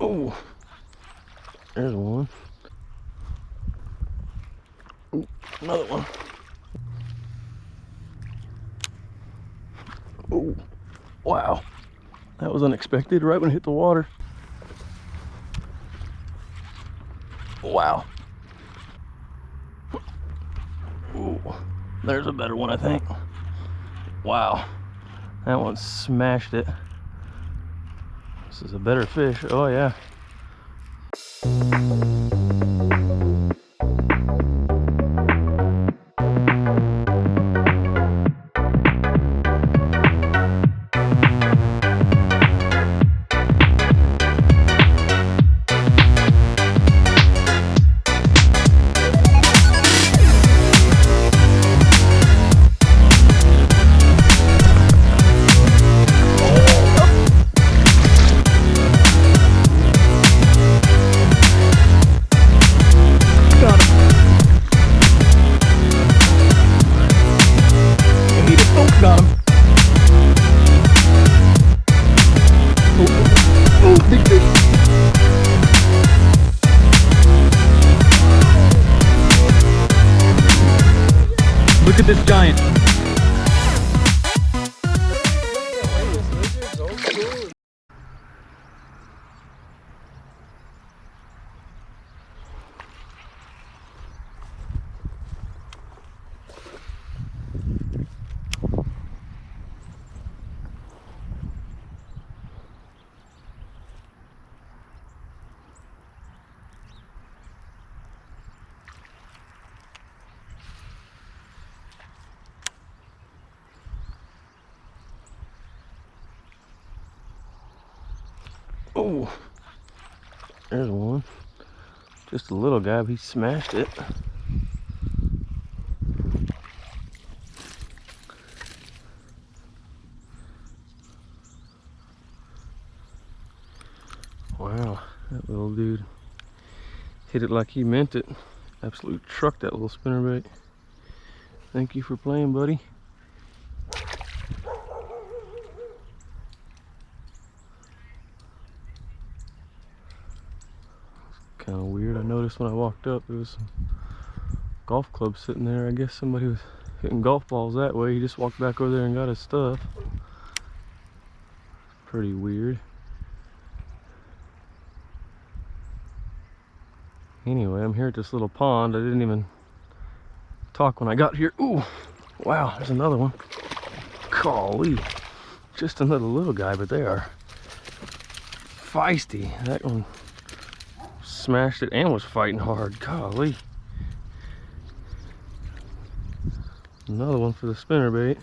Oh, there's one. Ooh, another one. Oh, wow. That was unexpected right when it hit the water. Wow. Ooh, there's a better one, I think. Wow. That one smashed it. This is a better fish. Oh, yeah. Got him. Oh, big fish. Look at this giant. Oh, there's one. Just a little guy, but he smashed it. Wow, that little dude hit it like he meant it. Absolutely trucked that little spinnerbait. Thank you for playing, buddy. Kind of weird. I noticed when I walked up there was some golf clubs sitting there. I guess somebody was hitting golf balls that way. He just walked back over there and got his stuff. Pretty weird. Anyway, I'm here at this little pond. I didn't even talk when I got here. Ooh, wow, there's another one. Golly, just another little guy, but they are feisty. That one smashed it and was fighting hard. Golly. Another one for the spinnerbait.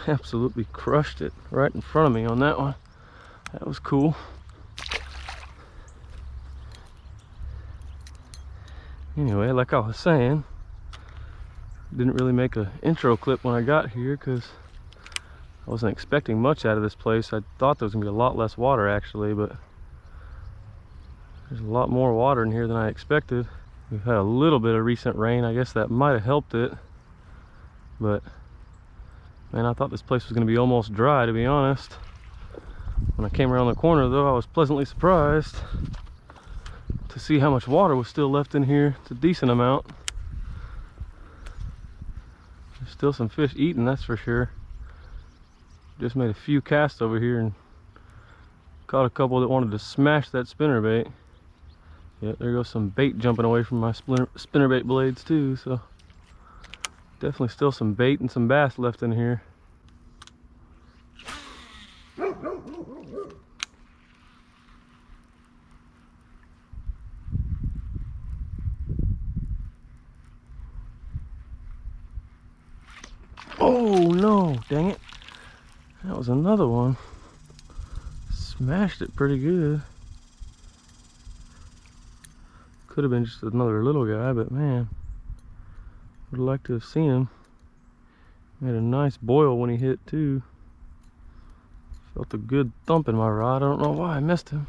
Absolutely crushed it right in front of me on that one. That was cool. Anyway, like I was saying, didn't really make an intro clip when I got here because I wasn't expecting much out of this place. I thought there was gonna be a lot less water actually, but there's a lot more water in here than I expected. We've had a little bit of recent rain. I guess that might have helped it, but man, I thought this place was gonna be almost dry, to be honest. When I came around the corner though, I was pleasantly surprised to see how much water was still left in here. It's a decent amount. There's still some fish eating, that's for sure. Just made a few casts over here and caught a couple that wanted to smash that spinnerbait. Yeah, there goes some bait jumping away from my spinnerbait blades too, so definitely still some bait and some bass left in here. Oh no, dang it. That was another one. Smashed it pretty good. Could have been just another little guy, but man, would have liked to have seen him. Made a nice boil when he hit too. Felt a good thump in my rod. I don't know why I missed him.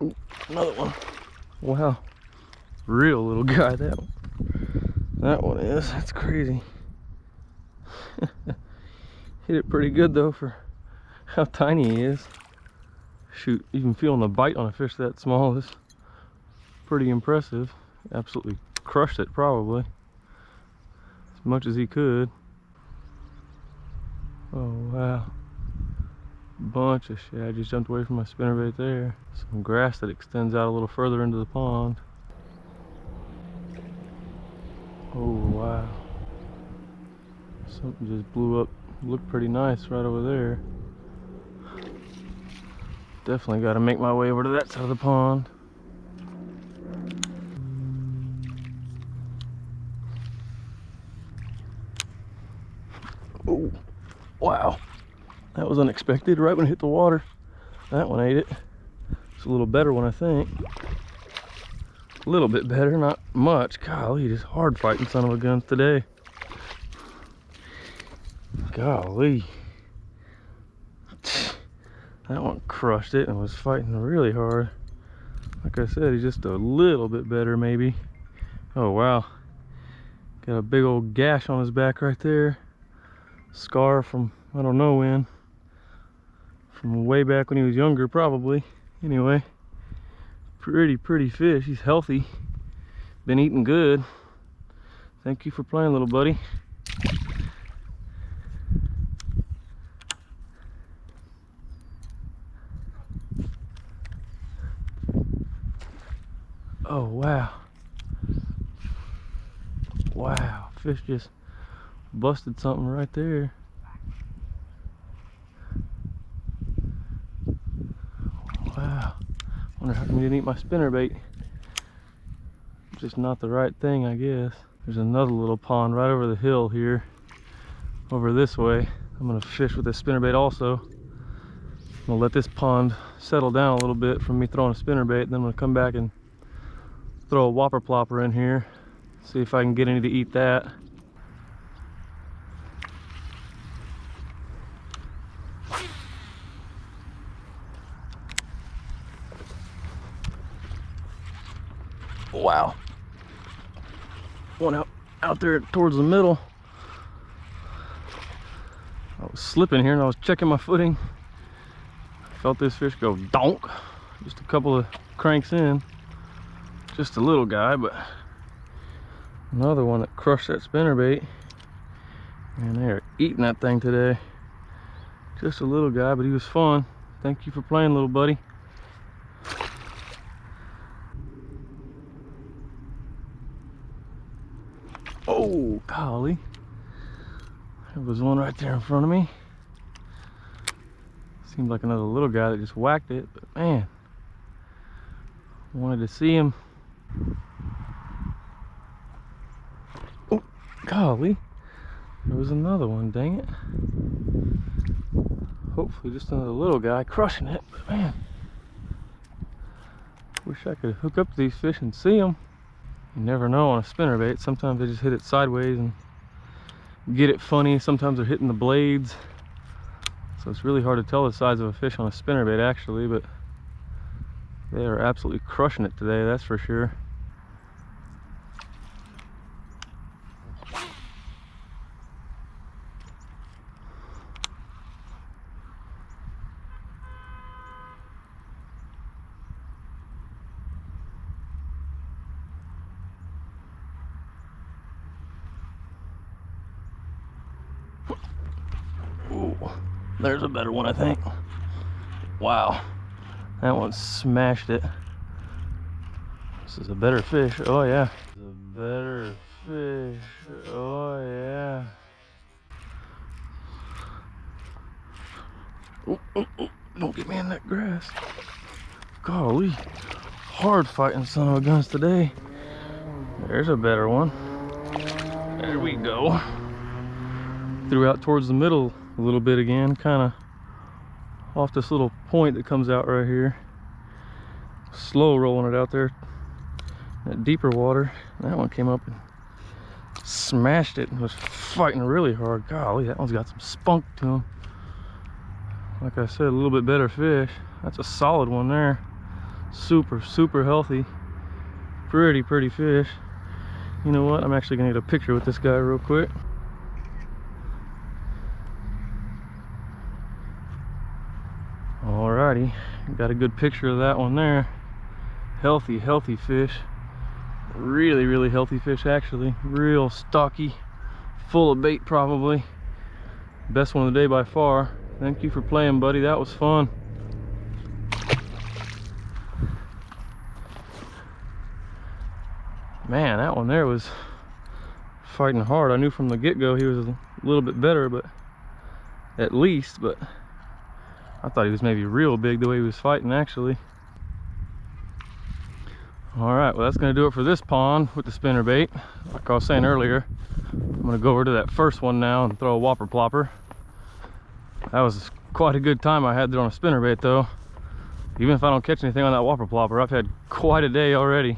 Ooh, another one. Wow, real little guy, that one. That one is. That's crazy. Hit it pretty good though for how tiny he is. Shoot, even feeling the bite on a fish that small is pretty impressive. Absolutely crushed it probably. As much as he could. Oh wow. Bunch of shit. I just jumped away from my spinnerbait there. Some grass that extends out a little further into the pond. Oh wow. Something just blew up. Looked pretty nice right over there. Definitely got to make my way over to that side of the pond. Oh, wow. That was unexpected right when it hit the water. That one ate it. It's a little better one, I think. A little bit better, not much. Golly, just hard fighting son of a guns today. Golly. That one crushed it and was fighting really hard. Like I said, he's just a little bit better maybe. Oh wow. Got a big old gash on his back right there. Scar from I don't know when. From way back when he was younger probably. Anyway. Pretty fish. He's healthy. Been eating good. Thank you for playing, little buddy. Oh wow. Wow, fish just busted something right there. Wow. Wonder how come he didn't eat my spinnerbait. Just not the right thing, I guess. There's another little pond right over the hill here. Over this way. I'm gonna fish with this spinnerbait also. I'm gonna let this pond settle down a little bit from me throwing a spinnerbait, then I'm gonna come back and throw a whopper plopper in here. See if I can get any to eat that. Wow. One out there towards the middle. I was slipping here and I was checking my footing. Felt this fish go donk. Just a couple of cranks in. Just a little guy, but another one that crushed that spinnerbait. And they're eating that thing today. Just a little guy, but he was fun. Thank you for playing, little buddy. Oh, golly. There was one right there in front of me. Seemed like another little guy that just whacked it, but man, wanted to see him. Oh, golly. There was another one, dang it. Hopefully just another little guy crushing it, but man. Wish I could hook up to these fish and see them. You never know on a spinnerbait. Sometimes they just hit it sideways and get it funny. Sometimes they're hitting the blades. So it's really hard to tell the size of a fish on a spinnerbait actually, but they are absolutely crushing it today, that's for sure. Ooh, there's a better one, I think. Wow, that one smashed it. This is a better fish. Oh yeah, this is a better fish. Oh yeah. Don't get me in that grass. Golly, hard fighting son of a guns today. There's a better one. There we go. Threw out towards the middle a little bit again, kind of off this little point that comes out right here. Slow rolling it out there. That deeper water. That one came up and smashed it and was fighting really hard. Golly, that one's got some spunk to him. Like I said, a little bit better fish. That's a solid one there. Super healthy. Pretty fish. You know what? I'm actually gonna get a picture with this guy real quick. Alrighty, got a good picture of that one there. Healthy fish. Really healthy fish actually. Real stocky, full of bait probably. Best one of the day by far. Thank you for playing, buddy. That was fun. Man, that one there was fighting hard. I knew from the get-go he was a little bit better, but at least, but I thought he was maybe real big the way he was fighting actually. All right, well, that's gonna do it for this pond with the spinnerbait. Like I was saying earlier, I'm gonna go over to that first one now and throw a whopper plopper. That was quite a good time I had there on a spinnerbait though. Even if I don't catch anything on that whopper plopper, I've had quite a day already.